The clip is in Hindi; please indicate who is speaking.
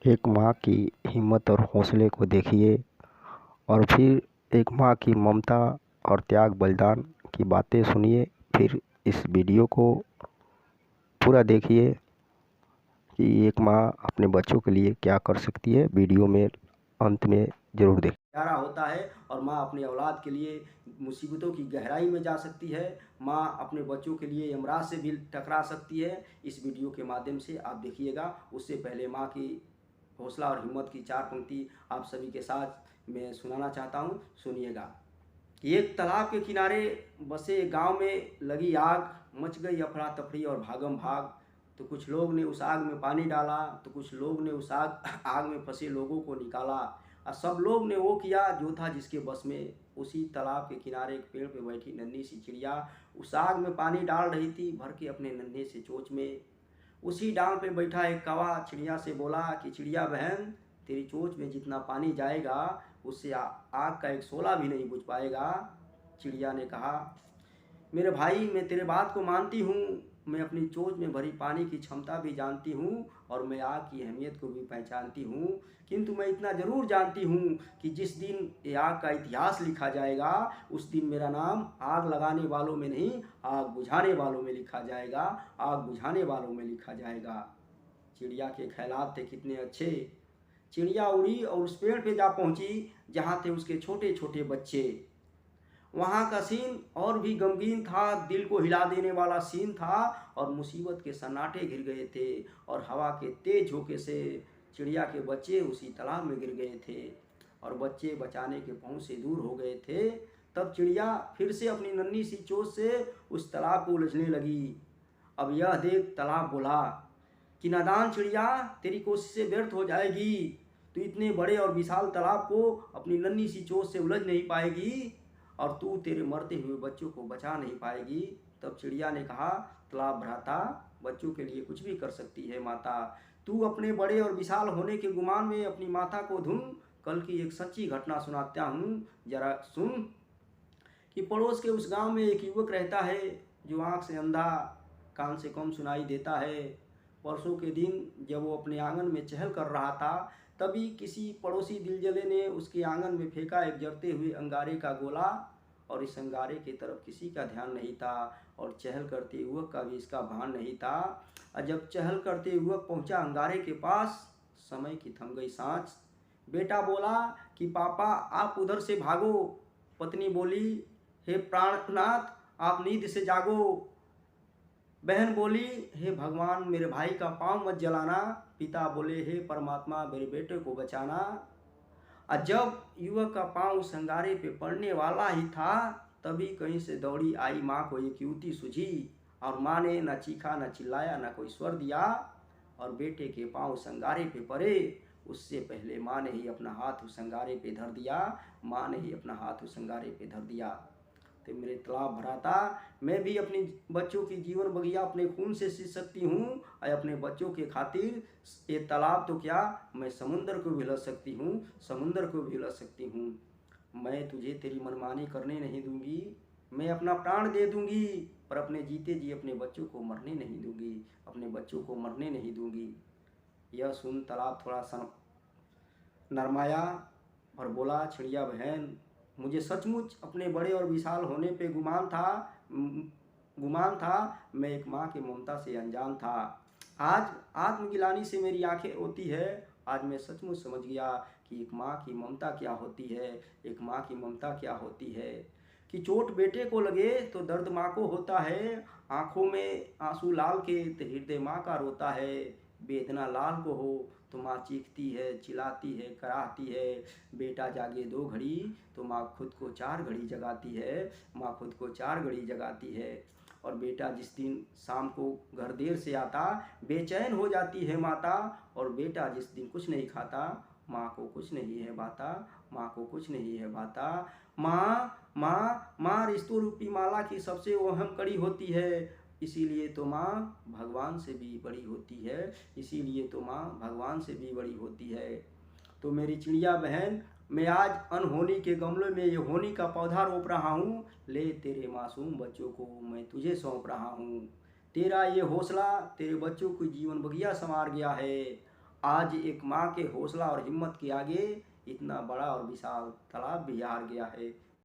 Speaker 1: एक माँ की हिम्मत और हौसले को देखिए और फिर एक माँ की ममता और त्याग बलिदान की बातें सुनिए। फिर इस वीडियो को पूरा देखिए कि एक माँ अपने बच्चों के लिए क्या कर सकती है। वीडियो में अंत में ज़रूर देखें।
Speaker 2: प्यारा होता है और माँ अपने औलाद के लिए मुसीबतों की गहराई में जा सकती है। माँ अपने बच्चों के लिए यमराज से भी टकरा सकती है। इस वीडियो के माध्यम से आप देखिएगा। उससे पहले माँ की हौसला और हिम्मत की 4 पंक्ति आप सभी के साथ मैं सुनाना चाहता हूँ, सुनिएगा। एक तालाब के किनारे बसे गांव में लगी आग, मच गई अफरा तफरी और भागम भाग। तो कुछ लोग ने उस आग में पानी डाला, तो कुछ लोग ने उस आग में फंसे लोगों को निकाला, और सब लोग ने वो किया जो था जिसके बस में। उसी तालाब के किनारे एक पेड़ पे बैठी नन्ही सी चिड़िया उस आग में पानी डाल रही थी भर के अपने नन्हे से चोंच में। उसी डाल पे बैठा एक कौवा चिड़िया से बोला कि चिड़िया बहन, तेरी चोंच में जितना पानी जाएगा उससे आग का एक शोला भी नहीं बुझ पाएगा। चिड़िया ने कहा, मेरे भाई मैं तेरे बात को मानती हूँ, मैं अपनी चोंच में भरी पानी की क्षमता भी जानती हूँ और मैं आग की अहमियत को भी पहचानती हूँ, किंतु मैं इतना ज़रूर जानती हूँ कि जिस दिन ये आग का इतिहास लिखा जाएगा उस दिन मेरा नाम आग लगाने वालों में नहीं, आग बुझाने वालों में लिखा जाएगा, आग बुझाने वालों में लिखा जाएगा। चिड़िया के ख्यालात थे कितने अच्छे। चिड़िया उड़ी और उस पेड़ पे जा पहुंची जहाँ थे उसके छोटे छोटे बच्चे। वहाँ का सीन और भी गमगीन था, दिल को हिला देने वाला सीन था, और मुसीबत के सन्नाटे घिर गए थे और हवा के तेज झोंके से चिड़िया के बच्चे उसी तालाब में गिर गए थे और बच्चे बचाने के पहुँच से दूर हो गए थे। तब चिड़िया फिर से अपनी नन्ही सी चोंच से उस तालाब को उलझने लगी। अब यह देख तालाब बोला कि नादान चिड़िया, तेरी कोशिशें व्यर्थ हो जाएगी, तू इतने बड़े और विशाल तालाब को अपनी नन्ही सी चोंच से उलझ नहीं पाएगी और तू तेरे मरते हुए बच्चों को बचा नहीं पाएगी। तब चिड़िया ने कहा, तालाब भ्राता, बच्चों के लिए कुछ भी कर सकती है माता, तू अपने बड़े और विशाल होने के गुमान में अपनी माता को धुन। कल की एक सच्ची घटना सुनाता हूँ, जरा सुन। कि पड़ोस के उस गांव में एक युवक रहता है जो आँख से अंधा, कान से कम सुनाई देता है। परसों के दिन जब वो अपने आंगन में चहल कर रहा था, तभी किसी पड़ोसी दिलजले ने उसके आंगन में फेंका एक जलते हुए अंगारे का गोला, और इस अंगारे की तरफ किसी का ध्यान नहीं था और चहल करते युवक का भी इसका भान नहीं था। और जब चहल करते युवक पहुंचा अंगारे के पास, समय की थम गई सांस। बेटा बोला कि पापा आप उधर से भागो। पत्नी बोली, हे प्राणनाथ आप नींद से जागो। बहन बोली, हे भगवान मेरे भाई का पांव मत जलाना। पिता बोले, हे परमात्मा मेरे बेटे को बचाना। और जब युवक का पांव उस अंगारे पे पड़ने वाला ही था, तभी कहीं से दौड़ी आई माँ को एक युवती सूझी, और माँ ने न चीखा न चिल्लाया न कोई स्वर दिया, और बेटे के पांव उस अंगारे पे पड़े उससे पहले माँ ने ही अपना हाथ उस अंगारे पे धर दिया। माँ ने ही अपना हाथ उस अंगारे पे धर दिया। तो मेरे तालाब भराता, मैं भी अपनी बच्चों की जीवन बगिया अपने खून से सींच सकती हूँ, और अपने बच्चों के खातिर ये तालाब तो क्या, मैं समुंदर को भी लड़ सकती हूँ, समुंदर को भी लड़ सकती हूँ। मैं तुझे तेरी मनमानी करने नहीं दूंगी, मैं अपना प्राण दे दूंगी, पर अपने जीते जी अपने बच्चों को मरने नहीं दूंगी, अपने बच्चों को मरने नहीं दूंगी। यह सुन तालाब थोड़ा सा नरमाया और बोला, चिड़िया बहन, मुझे सचमुच अपने बड़े और विशाल होने पे गुमान था, मैं एक माँ की ममता से अनजान था। आज आत्मगिलानी से मेरी आंखें रोती है। आज मैं सचमुच समझ गया कि एक माँ की ममता क्या होती है, एक माँ की ममता क्या होती है। कि चोट बेटे को लगे तो दर्द माँ को होता है, आंखों में आंसू लाल के तो हृदय माँ का रोता है। वेदना लाल को हो तो माँ चीखती है, चिल्लाती है, कराहती है। बेटा जागे 2 घड़ी तो माँ खुद को 4 घड़ी जगाती है, माँ खुद को 4 घड़ी जगाती है। और बेटा जिस दिन शाम को घर देर से आता, बेचैन हो जाती है माता, और बेटा जिस दिन कुछ नहीं खाता, माँ को कुछ नहीं है बाता, माँ को कुछ नहीं है बाता। माँ माँ माँ रिश्तों रूपी माला की सबसे अहम कड़ी होती है, इसीलिए तो माँ भगवान से भी बड़ी होती है, इसीलिए तो माँ भगवान से भी बड़ी होती है। तो मेरी चिड़िया बहन, मैं आज अनहोनी के गमले में ये होनी का पौधा रोप रहा हूँ, ले तेरे मासूम बच्चों को मैं तुझे सौंप रहा हूँ। तेरा ये हौसला तेरे बच्चों की जीवन बगिया संवार गया है। आज एक माँ के हौसला और हिम्मत के आगे इतना बड़ा और विशाल तालाब भी हार गया है।